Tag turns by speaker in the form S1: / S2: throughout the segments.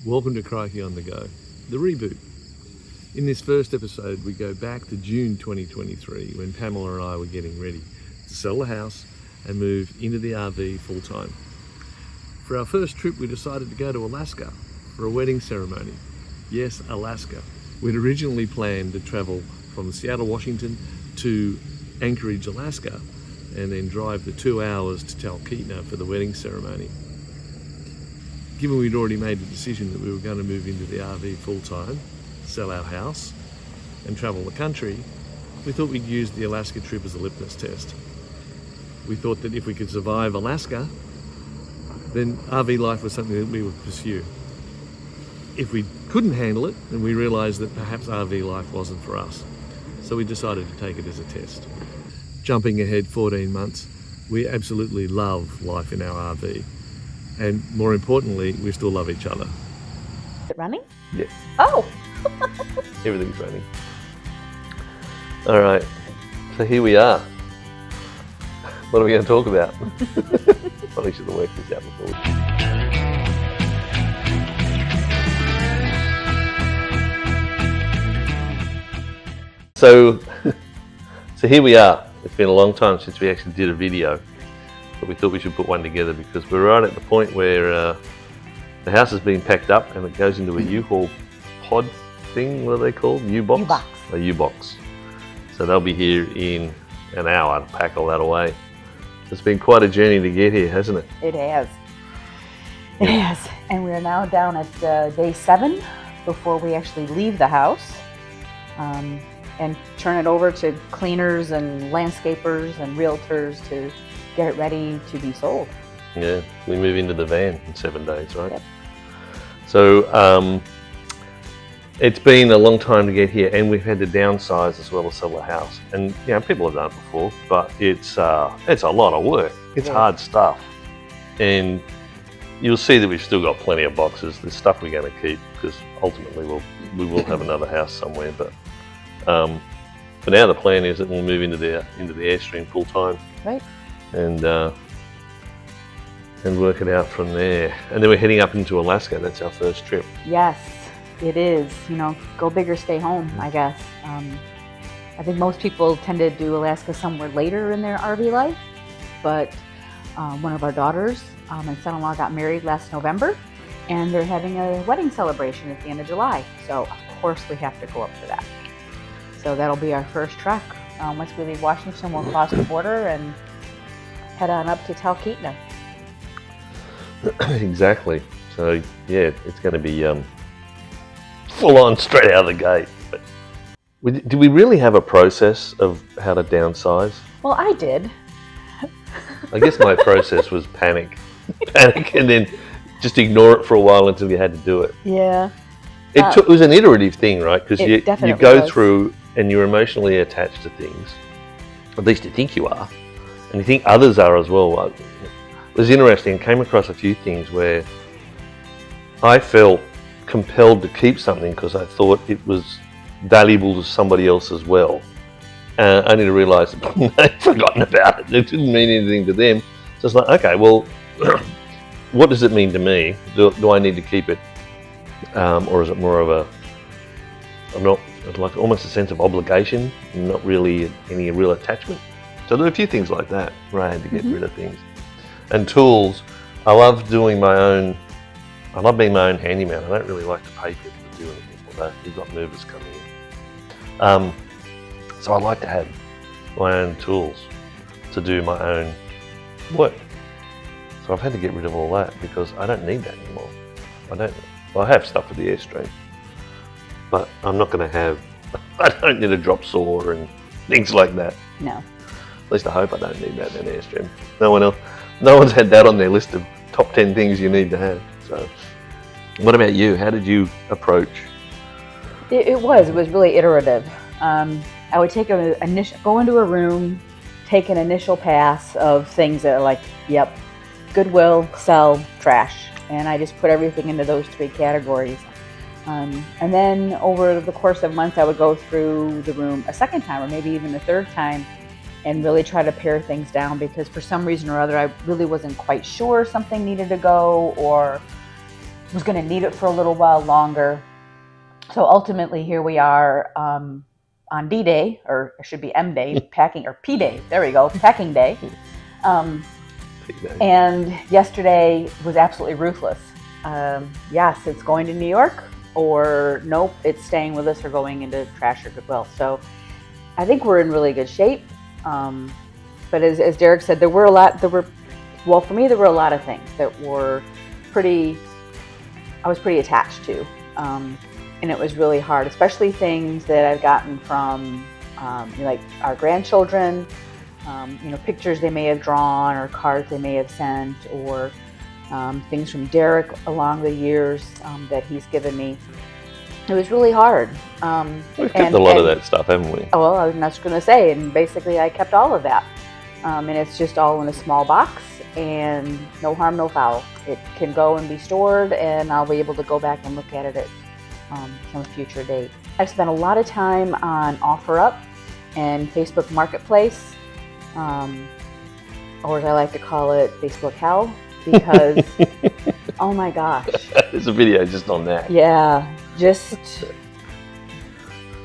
S1: Welcome to Crikey On The Go, the reboot. In this first episode, we go back to June 2023 when Pamela and I were getting ready to sell the house and move into the RV full time. For our first trip, we decided to go to Alaska for a wedding ceremony. Yes, Alaska. We'd originally planned to travel from Seattle, Washington to Anchorage, Alaska, and then drive the 2 hours to Talkeetna for the wedding ceremony. Given we'd already made the decision that we were going to move into the RV full time, sell our house, and travel the country, we thought we'd use the Alaska trip as a lipnest test. We thought that if we could survive Alaska, then RV life was something that we would pursue. If we couldn't handle it, then we realised that perhaps RV life wasn't for us. So we decided to take it as a test. Jumping ahead 14 months, we absolutely love life in our RV. And more importantly, we still love each other.
S2: Is it running?
S1: Yeah.
S2: Oh!
S1: Everything's running. All right, so here we are. What are we going to talk about? Probably should have worked this out before. So here we are. It's been a long time since we actually did a video, but we thought we should put one together because we're right at the point where the house has been packed up and it goes into a U-Haul pod thing. What are they called? U-box?
S2: U-box.
S1: A U-box. So they'll be here in an hour to pack all that away. It's been quite a journey to get here, hasn't it?
S2: It has. It has. And we're now down at day 7 before we actually leave the house and turn it over to cleaners and landscapers and realtors to get it ready to be sold.
S1: Yeah, we move into the van in 7 days, right?
S2: Yep.
S1: So it's been a long time to get here, and we've had to downsize as well to sell the house. And you know, people have done it before, but it's a lot of work. It's hard stuff, and you'll see that we've still got plenty of boxes. There's stuff we're going to keep because ultimately we will have another house somewhere. But for now, the plan is that we'll move into the Airstream full time,
S2: right? And
S1: work it out from there. And then we're heading up into Alaska. That's our first trip.
S2: Yes, it is. You know, go big or stay home, I guess. I think most people tend to do Alaska somewhere later in their RV life, but one of our daughters and son-in-law got married last November, and they're having a wedding celebration at the end of July. So, of course, we have to go up for that. So that'll be our first trek. Once we leave Washington, we'll cross the border and head on up to Talkeetna.
S1: Exactly. So yeah, it's going to be full on straight out of the gate. But do we really have a process of how to downsize?
S2: Well, I did.
S1: I guess my process was panic, and then just ignore it for a while until you had to do it.
S2: Yeah.
S1: It was an iterative thing, right? Because you go
S2: was.
S1: through and you're emotionally attached to things. At least you think you are, and you think others are as well. It was interesting. I came across a few things where I felt compelled to keep something because I thought it was valuable to somebody else as well. Only to realise they'd forgotten about it. It didn't mean anything to them. So it's like, okay, well, what does it mean to me? Do I need to keep it? Or is it more of like almost a sense of obligation, not really any real attachment? So there are a few things like that where I had to get rid of things. And tools, I love doing my own. I love being my own handyman. I don't really like to pay people to do anything like that. We've got movers coming in. So I like to have my own tools to do my own work. So I've had to get rid of all that because I don't need that anymore. I have stuff for the Airstream, but I'm not going to have, I don't need a drop saw and things like that.
S2: No.
S1: At least I hope I don't need that in an Airstream. No one's had that on their list of top 10 things you need to have. So what about you? How did you approach?
S2: It was really iterative. I would take go into a room, take an initial pass of things that are like, yep, Goodwill, sell, trash. And I just put everything into those 3 categories. And then over the course of months, I would go through the room a second time or maybe even a third time and really try to pare things down because for some reason or other, I really wasn't quite sure something needed to go, or was going to need it for a little while longer. So ultimately, here we are on D-Day, or it should be M-Day, packing, or P-Day. There we go, packing day. And yesterday was absolutely ruthless. Yes, it's going to New York, or nope, it's staying with us or going into trash or Goodwill. So I think we're in really good shape. But as Derek said, for me, there were a lot of things that I was pretty attached to. And it was really hard, especially things that I've gotten from like our grandchildren, pictures they may have drawn or cards they may have sent, or things from Derek along the years that he's given me. It was really hard.
S1: We've kept a lot of that stuff, haven't we?
S2: Oh, well, I was just going to say, and basically I kept all of that. And it's just all in a small box, and no harm, no foul. It can go and be stored, and I'll be able to go back and look at it at some future date. I've spent a lot of time on OfferUp and Facebook Marketplace, or as I like to call it, Facebook Hell, because oh my gosh.
S1: There's a video just on that.
S2: Yeah, just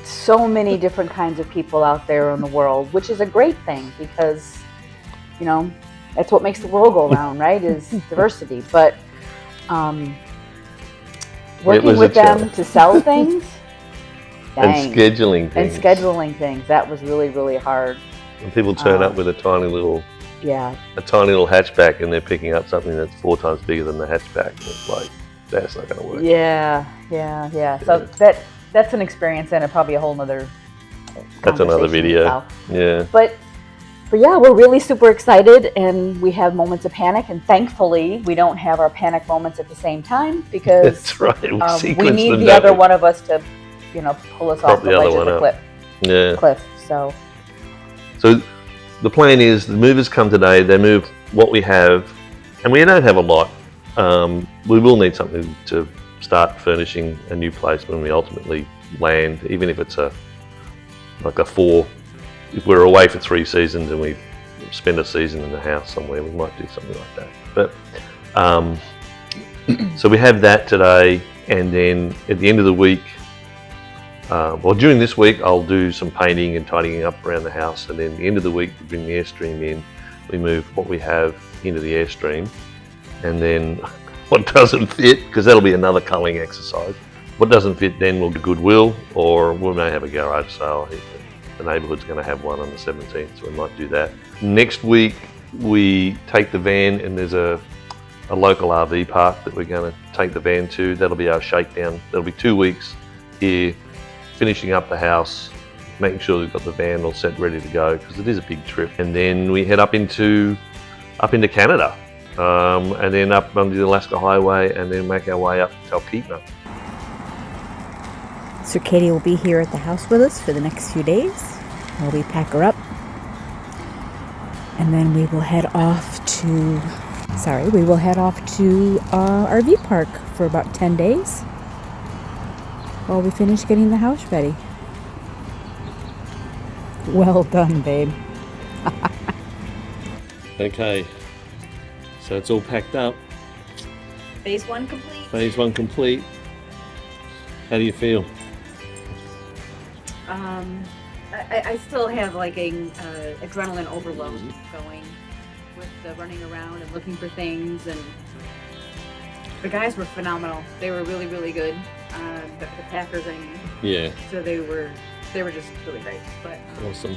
S2: so many different kinds of people out there in the world, which is a great thing because, that's what makes the world go round, right, is diversity. But working with them to sell things,
S1: and scheduling things.
S2: That was really, really hard.
S1: When people turn up with a tiny little hatchback, and they're picking up something that's 4 times bigger than the hatchback, it's like, that's not going to work.
S2: Yeah. So that's an experience, and probably a whole nother.
S1: That's another video. Yeah.
S2: But yeah, we're really super excited, and we have moments of panic, and thankfully we don't have our panic moments at the same time, because
S1: that's right.
S2: We need the other one of us to, pull us off the ledge of the cliff. So the plan is the movers come today. They move what we have, and we don't have a lot. We will need something to start furnishing a new place when we ultimately land, even if it's if we're away for 3 seasons and we spend a season in the house somewhere, we might do something like that. But so we have that today, and then at the end of the week, during this week, I'll do some painting and tidying up around the house, and then at the end of the week, we bring the Airstream in. We move what we have into the Airstream, and then what doesn't fit, because that'll be another culling exercise. What doesn't fit then we'll do Goodwill, or we may have a garage sale. The neighbourhood's going to have one on the 17th, so we might do that. Next week, we take the van, and there's a local RV park that we're going to take the van to. That'll be our shakedown. That'll be 2 weeks here, finishing up the house, making sure we've got the van all set, ready to go, because it is a big trip. And then we head up into Canada, and then up under the Alaska Highway, and then make our way up to Talkeetna.
S3: So Katie will be here at the house with us for the next few days while we pack her up. And then we will head off to RV park for about 10 days while we finish getting the house ready. Well done, babe.
S1: Okay, so it's all packed up.
S3: Phase 1 complete.
S1: Phase 1 complete. How do you feel?
S2: I still have like a adrenaline overload going with the running around and looking for things, and the guys were phenomenal. They were really, really good. The Packers, I mean.
S1: Yeah.
S2: So they were just really great. But
S1: awesome.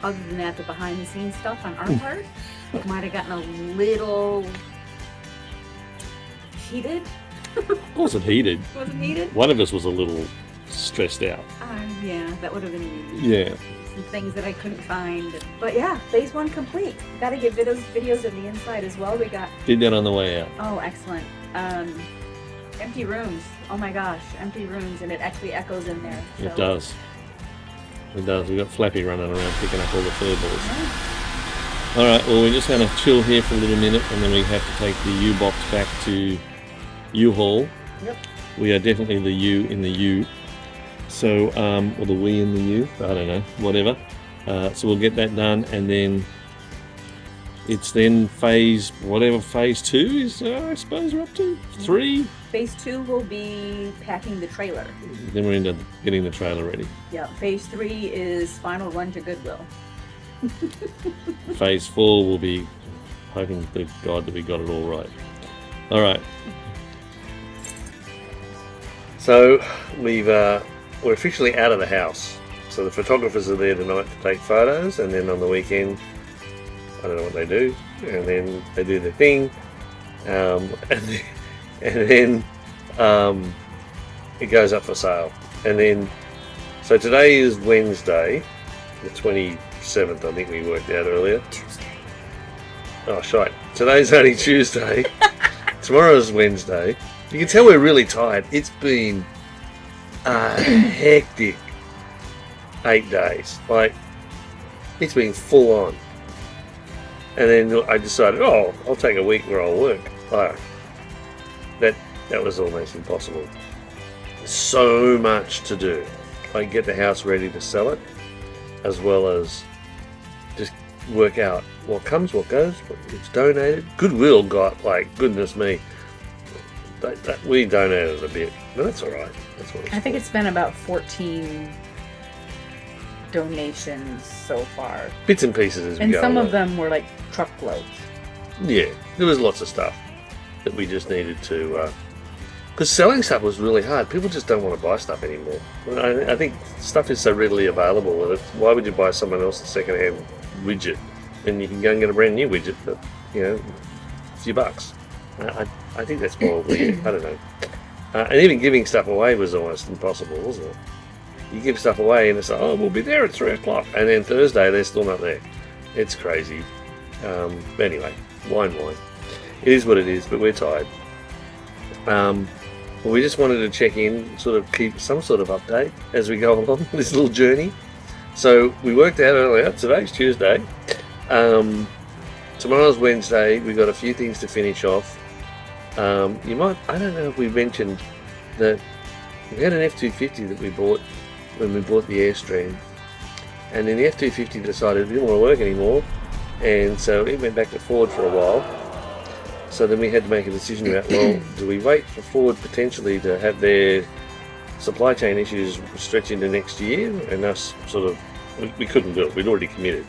S2: Other than that, the behind the scenes stuff on our part might have gotten a little heated.
S1: Wasn't heated.
S2: Wasn't heated?
S1: One of us was a little stressed out.
S2: Yeah, that would have been me.
S1: Yeah.
S2: Some things that I couldn't find. But yeah, phase 1 complete. Got to get videos of the inside as well. We got.
S1: Did that on the way out.
S2: Oh, excellent. Empty rooms. Oh my gosh, empty rooms, and it actually echoes in there. So.
S1: It does. It does. We've got Flappy running around picking up all the fur balls.
S2: Right.
S1: All right. Well, we're just going to chill here for a little minute, and then we have to take the U-box back to U-Haul.
S2: Yep.
S1: We are definitely the U in the U. So, or the we in the U, I don't know, whatever. So we'll get that done, and then, it's then phase 2 is, I suppose we're up to 3.
S4: Phase 2 will be packing the trailer.
S1: Then we're into getting the trailer ready.
S4: Yeah, phase 3 is final run to Goodwill.
S1: Phase 4 will be hoping to God that we got it all right. All right. So we're officially out of the house. So the photographers are there tonight to take photos, and then on the weekend, I don't know what they do, and then they do their thing, and then it goes up for sale. And then, so today is Wednesday, the 27th, I think we worked out earlier.
S4: Tuesday.
S1: Oh, shite. Today's only Tuesday. Tomorrow's Wednesday. You can tell we're really tired. It's been a hectic 8 days. Like, it's been full on. And then I decided, I'll take a week where I'll work. That was almost impossible. So much to do. Like, get the house ready to sell it, as well as just work out what comes, what goes, what gets donated. Goodwill got, like, goodness me, we donated a bit, but that's all right. That's what
S4: I think it's been about 14 donations so far.
S1: Bits and pieces as we
S4: And
S1: go
S4: some
S1: along.
S4: of them were like truckloads.
S1: Yeah, there was lots of stuff that we just needed to... Because selling stuff was really hard. People just don't want to buy stuff anymore. I think stuff is so readily available that why would you buy someone else's second-hand widget when you can go and get a brand new widget for, a few bucks? I think that's probably it. I don't know. And even giving stuff away was almost impossible, wasn't it? You give stuff away and it's like, we'll be there at 3 o'clock. And then Thursday, they're still not there. It's crazy. But anyway, wine. It is what it is, but we're tired. We just wanted to check in, sort of keep some sort of update as we go along this little journey. So we worked out earlier, today's Tuesday. Tomorrow's Wednesday. We've got a few things to finish off. I don't know if we mentioned that we had an F-250 that we bought when we bought the Airstream, and then the F-250 decided it didn't want to work anymore, and so it went back to Ford for a while. So then we had to make a decision about, do we wait for Ford potentially to have their supply chain issues stretch into next year, and us sort of, we couldn't do it, we'd already committed.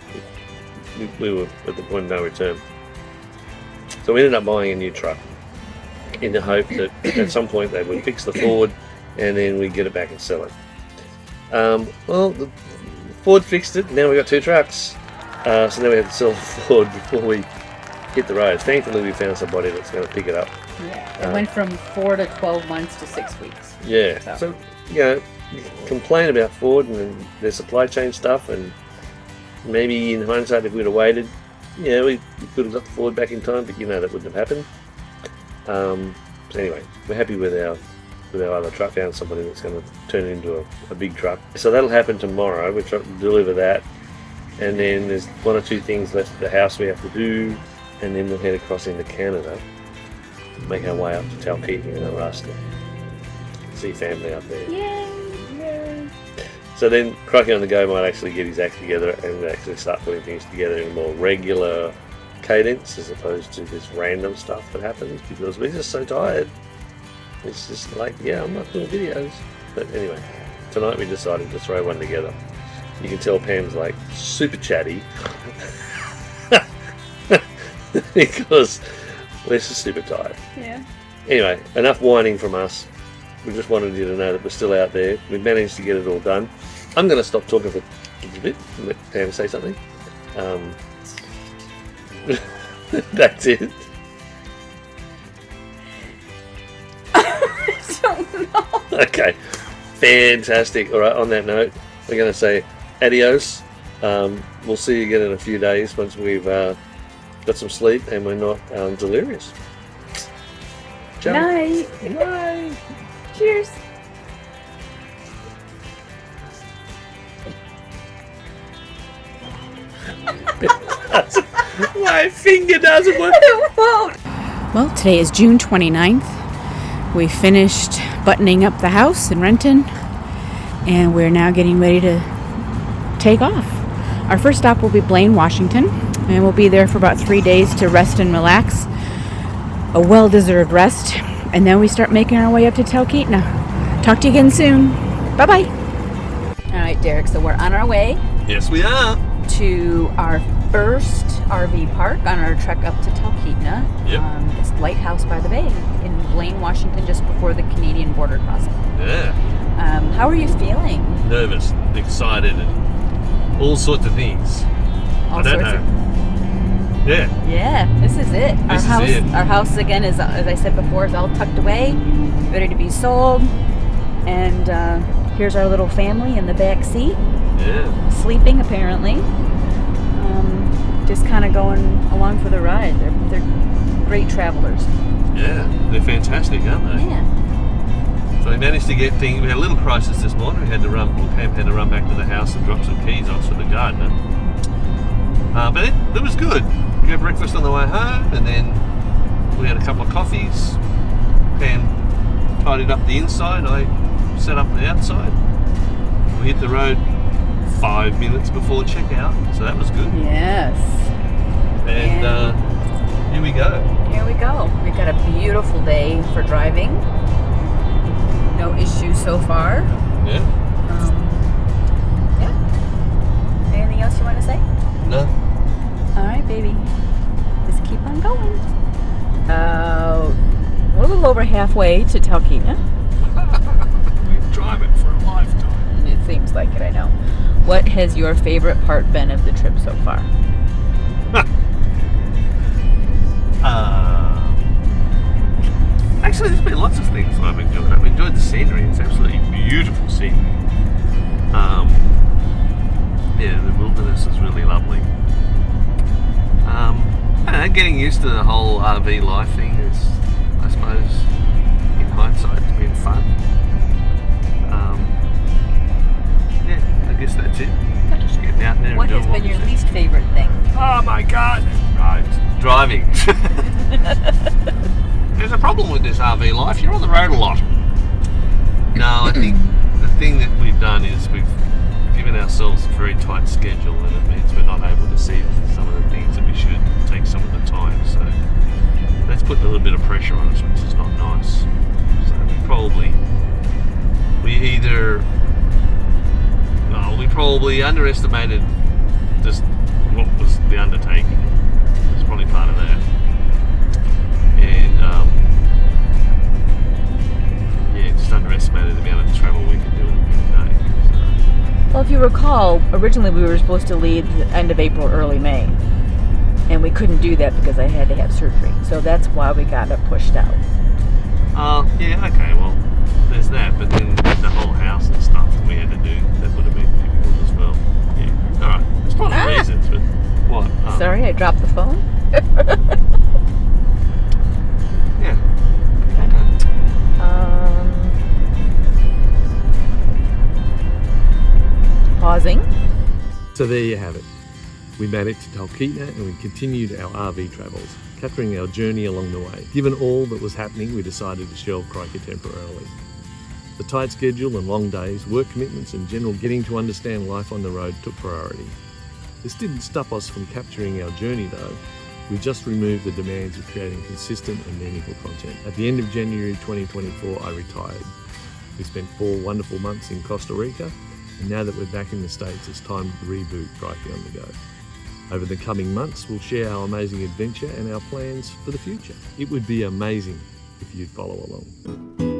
S1: We were at the point of no return. So we ended up buying a new truck in the hope that at some point they would fix the Ford and then we'd get it back and sell it. The Ford fixed it, now we've got 2 trucks. So now we have to sell the Ford before we hit the road. Thankfully we found somebody that's going to pick it up.
S4: Yeah, it went from 4 to 12 months to 6 weeks.
S1: Yeah, so you complain about Ford and their supply chain stuff, and maybe in hindsight if we'd have waited, we could have got the Ford back in time, but that wouldn't have happened. So anyway, we're happy with our other truck. Found somebody that's going to turn it into a big truck. So that'll happen tomorrow. We're trying to deliver that, and then there's 1 or 2 things left at the house we have to do, and then we'll head across into Canada, make our way up to Talkeetna in Alaska, see family up there.
S4: Yay!
S1: So then Crikey On The Go might actually get his act together and actually start putting things together in a more regular cadence as opposed to this random stuff that happens, because we're just so tired. It's just like, I'm not doing videos. But anyway, tonight we decided to throw one together. You can tell Pam's like super chatty because we're just super tired.
S4: Yeah.
S1: Anyway, enough whining from us. We just wanted you to know that we're still out there. We've managed to get it all done. I'm going to stop talking for a little bit and let Pam say something. That's it.
S4: I don't know.
S1: Okay, fantastic. All right, on that note, we're going to say adios. We'll see you again in a few days once we've got some sleep and we're not delirious. Ciao.
S4: Night.
S1: Bye.
S4: Cheers.
S1: My finger doesn't work.
S4: It won't.
S3: Well, today is June 29th. We finished buttoning up the house in Renton, and we're now getting ready to take off. Our first stop will be Blaine, Washington, And we'll be there for about 3 days to rest and relax. A well-deserved rest. And then we start making our way up to Talkeetna. Talk to you again soon. Bye-bye. All right, Derek, so we're on our way
S1: Yes, we are.
S3: to our first RV park on our trek up to Talkeetna.
S1: Yep.
S3: It's Lighthouse by the Bay in Blaine, Washington, just before the Canadian border crossing.
S1: Yeah.
S3: How are you feeling?
S1: Nervous, excited, and all sorts of things.
S3: All
S1: I don't
S3: sorts
S1: know. Yeah.
S3: Yeah, this is it.
S1: This is it.
S3: Our house again is, as I said before, is all tucked away, ready to be sold. And here's our little family in the back seat,
S1: Yeah.
S3: sleeping apparently. Just kind of going along for the ride. They're great travelers.
S1: Yeah. They're fantastic, aren't they?
S3: Yeah.
S1: So we managed to get things. We had a little crisis this morning. We had to run. Pam had to run back to the house and drop some keys off to the gardener. But it was good. We had breakfast on the way home, and then we had a couple of coffees. Pam tidied up the inside. I set up the outside. We hit the road 5 minutes before checkout, so that was good.
S3: Yes.
S1: And here we go.
S3: Here we go. We've got a beautiful day for driving. No issues so far.
S1: Yeah.
S3: Yeah. Anything else you want to say?
S1: No.
S3: All right, baby. Just keep on going. We're a little over halfway to Talkeetna.
S1: We've driven for a lifetime.
S3: It seems like it, I know. What has your favorite part been of the trip so far?
S1: Actually, there's been lots of things I've enjoyed. I've enjoyed the scenery. It's absolutely beautiful scenery. Yeah, the wilderness is really lovely. I don't know, getting used to the whole RV life thing is, I suppose, in hindsight, it's been fun. Yeah, I guess that's it. Just getting out there
S3: What
S1: and
S3: has
S1: doing
S3: been your
S1: we do.
S3: least favorite thing?
S1: Oh my God! Right, driving. There's a problem with this RV life. You're on the road a lot. No, I think the thing that we've done is we've given ourselves a very tight schedule, and it means we're not able to see some of the things that we should take some of the time. So that's putting a little bit of pressure on us, which is not nice. So we probably underestimated just what was the undertaking. It's probably part of that. And just underestimated the amount of travel we could do in a day.
S3: Well, if you recall, originally we were supposed to leave the end of April, early May. And we couldn't do that because I had to have surgery. So that's why we got it pushed out.
S1: Yeah, okay, well, there's that, but then the whole house and stuff that we had to do, that would have been difficult as well. Yeah, alright, there's a lot of reasons, but what? Oh.
S3: Sorry, I dropped the phone.
S1: Yeah.
S3: Pausing.
S1: So there you have it. We made it to Talkeetna and we continued our RV travels, capturing our journey along the way. Given all that was happening, we decided to shelve Crikey temporarily. The tight schedule and long days, work commitments and general getting to understand life on the road took priority. This didn't stop us from capturing our journey though. We just removed the demands of creating consistent and meaningful content. At the end of January 2024, I retired. We spent 4 wonderful months in Costa Rica, and now that we're back in the States, it's time to reboot Crikey On The Go. Over the coming months, we'll share our amazing adventure and our plans for the future. It would be amazing if you'd follow along.